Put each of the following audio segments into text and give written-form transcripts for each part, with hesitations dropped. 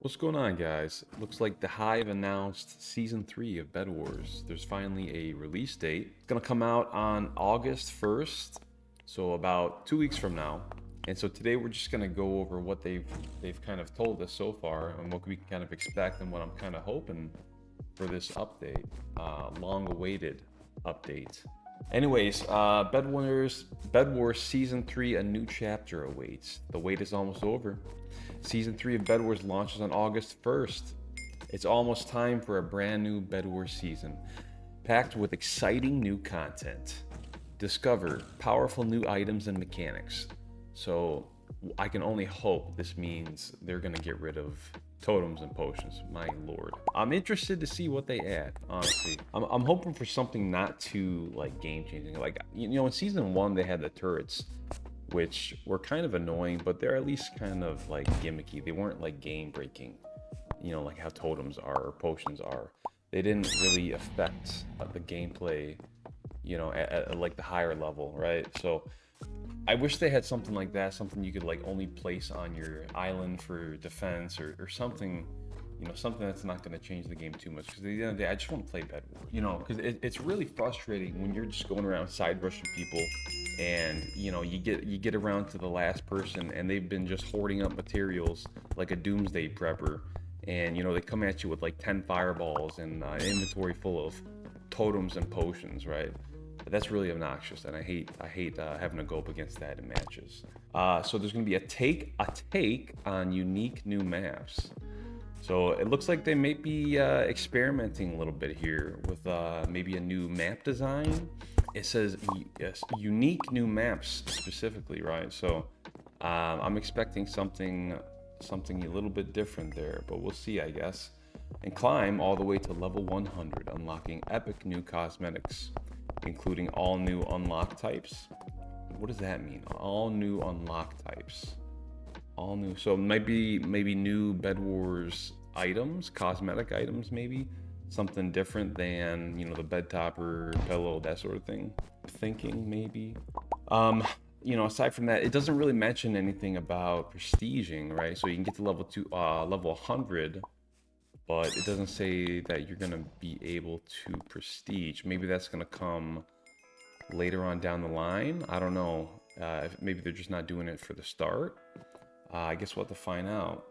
What's going on, guys? Looks like the Hive announced Season 3 of Bed Wars. There's finally a release date. It's going to come out on August 1st, so about 2 weeks from now. And so today we're just going to go over what they've kind of told us so far and what we can kind of expect and what I'm kind of hoping for this update, long-awaited update. Anyways, Bed Wars Season 3, a new chapter awaits. The wait is almost over. Season 3 of Bed Wars launches on August 1st. It's almost time for a brand new Bed Wars season, packed with exciting new content. Discover powerful new items and mechanics. So I can only hope this means they're gonna get rid of totems and potions. My lord, I'm interested to see what they add. Honestly, I'm hoping for something not too like game changing. Like in season 1 they had the turrets, which were kind of annoying, but they're at least kind of like gimmicky. They weren't like game breaking, like how totems are or potions are. They didn't really affect the gameplay, at like the higher level, right? So I wish they had something like that, something you could like only place on your island for defense or something, something that's not going to change the game too much. Because at the end of the day, I just want to play Bed Wars, because it's really frustrating when you're just going around side rushing people, and you get around to the last person and they've been just hoarding up materials like a doomsday prepper, and they come at you with like 10 fireballs and an inventory full of totems and potions, right? But that's really obnoxious, and I hate having to go up against that in matches. So there's going to be a take on unique new maps. So it looks like they may be experimenting a little bit here with maybe a new map design. It says yes, unique new maps specifically, right? So I'm expecting something a little bit different there, but we'll see, I guess. And climb all the way to level 100, unlocking epic new cosmetics, including all new unlock types. What does that mean? All new unlock types. All new. So maybe new Bed Wars items, cosmetic items, maybe something different than the bed topper, pillow, that sort of thing. Thinking maybe. Aside from that, it doesn't really mention anything about prestiging, right? So you can get to level 100. But it doesn't say that you're gonna be able to prestige. Maybe that's gonna come later on down the line. I don't know. Maybe they're just not doing it for the start. I guess we'll have to find out.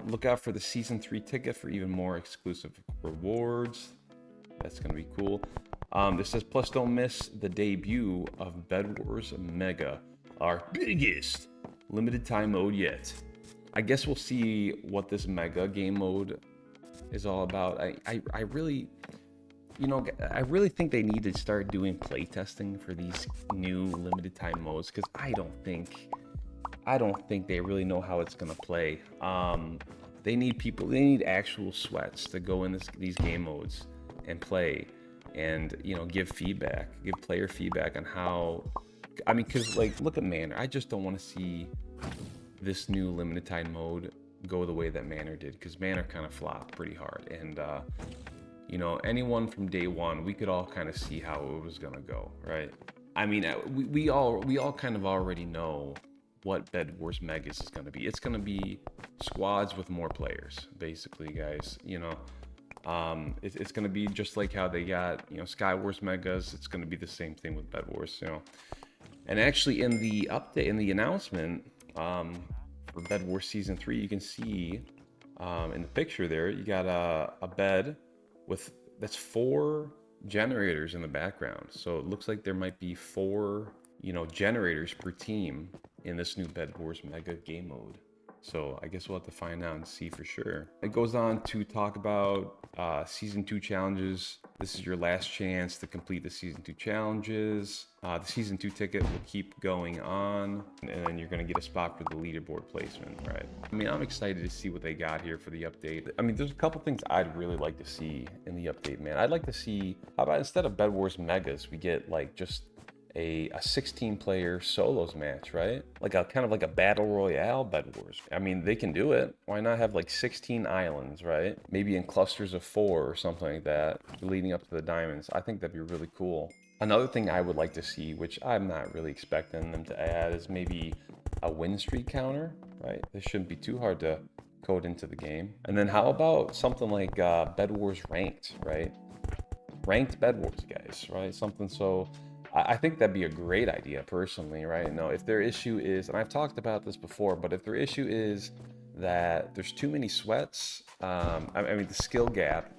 Look out for the Season 3 ticket for even more exclusive rewards. That's gonna be cool. This says, plus don't miss the debut of Bed Wars Mega, our biggest limited time mode yet. I guess we'll see what this mega game mode is all about. I really, I really think they need to start doing playtesting for these new limited time modes, because I don't think they really know how it's gonna play. They need actual sweats to go in these game modes and play, and give player feedback on how. I mean, because like look at Manor. I just don't want to see this new limited time mode go the way that Manor did, because Manor kind of flopped pretty hard, and anyone from day one, we could all kind of see how it was gonna go, right? I mean, we all kind of already know what Bed Wars Megas is gonna be. It's gonna be squads with more players, basically, guys. It's gonna be just like how they got skywars Megas. It's gonna be the same thing with Bed Wars, And actually, in the update, in the announcement, for Bed Wars Season 3, you can see in the picture there, you got a bed that's 4 generators in the background. So it looks like there might be 4, generators per team in this new Bed Wars Mega game mode. So I guess we'll have to find out and see for sure. It goes on to talk about Season 2 challenges. This is your last chance to complete the Season 2 challenges. The Season 2 ticket will keep going on, and then you're going to get a spot for the leaderboard placement, right? I mean, I'm excited to see what they got here for the update. I mean, there's a couple things I'd really like to see in the update, man. I'd like to see, how about instead of Bed Wars Megas, we get like just a 16-player solos match, right? Like a kind of like a battle royale Bed Wars. I mean, they can do it. Why not have like 16 islands, right? Maybe in clusters of 4 or something like that, leading up to the diamonds. I think that'd be really cool. Another thing I would like to see, which I'm not really expecting them to add, is maybe a win streak counter, right? This shouldn't be too hard to code into the game. And then how about something like Bed Wars Ranked, right? Ranked Bed Wars, guys, right? Something so I think that'd be a great idea personally, right? Now, if their issue is, and I've talked about this before, but if their issue is that there's too many sweats, I mean, the skill gap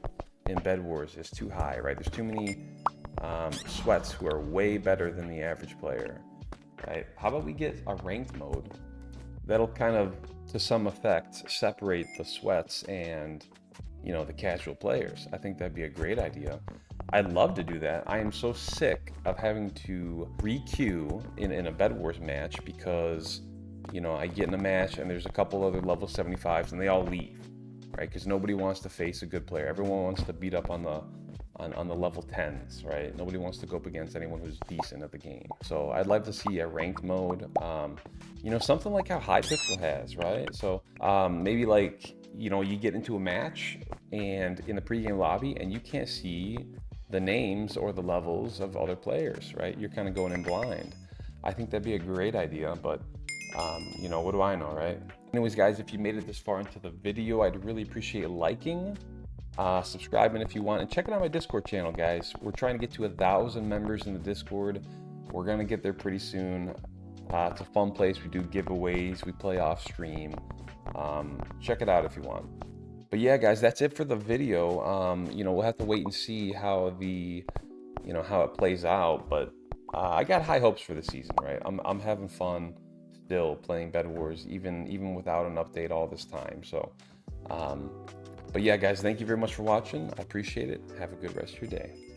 in Bed Wars is too high, right? There's too many sweats who are way better than the average player, right? How about we get a ranked mode that'll kind of, to some effect, separate the sweats and, you know, the casual players? I think that'd be a great idea. I'd love to do that. I am so sick of having to re-queue in a Bed Wars match because, you know, I get in a match and there's a couple other level 75s and they all leave, right? Because nobody wants to face a good player. Everyone wants to beat up on the level 10s, right? Nobody wants to go up against anyone who's decent at the game. So I'd like to see a ranked mode, you know, something like how High Pixel has, right? So maybe like, you know, you get into a match and in the pregame lobby and you can't see the names or the levels of other players, right? You're kind of going in blind. I think that'd be a great idea, but you know, what do I know, right? Anyways, guys, if you made it this far into the video, I'd really appreciate liking, subscribing if you want, and checking out my Discord channel, guys. We're trying to get to 1,000 members in the Discord. We're gonna get there pretty soon. It's a fun place. We do giveaways. We play off stream. Check it out if you want. But yeah, guys, that's it for the video. You know, we'll have to wait and see how how it plays out. But I got high hopes for the season, right? I'm having fun still playing Bed Wars, even without an update all this time. So, but yeah, guys, thank you very much for watching. I appreciate it. Have a good rest of your day.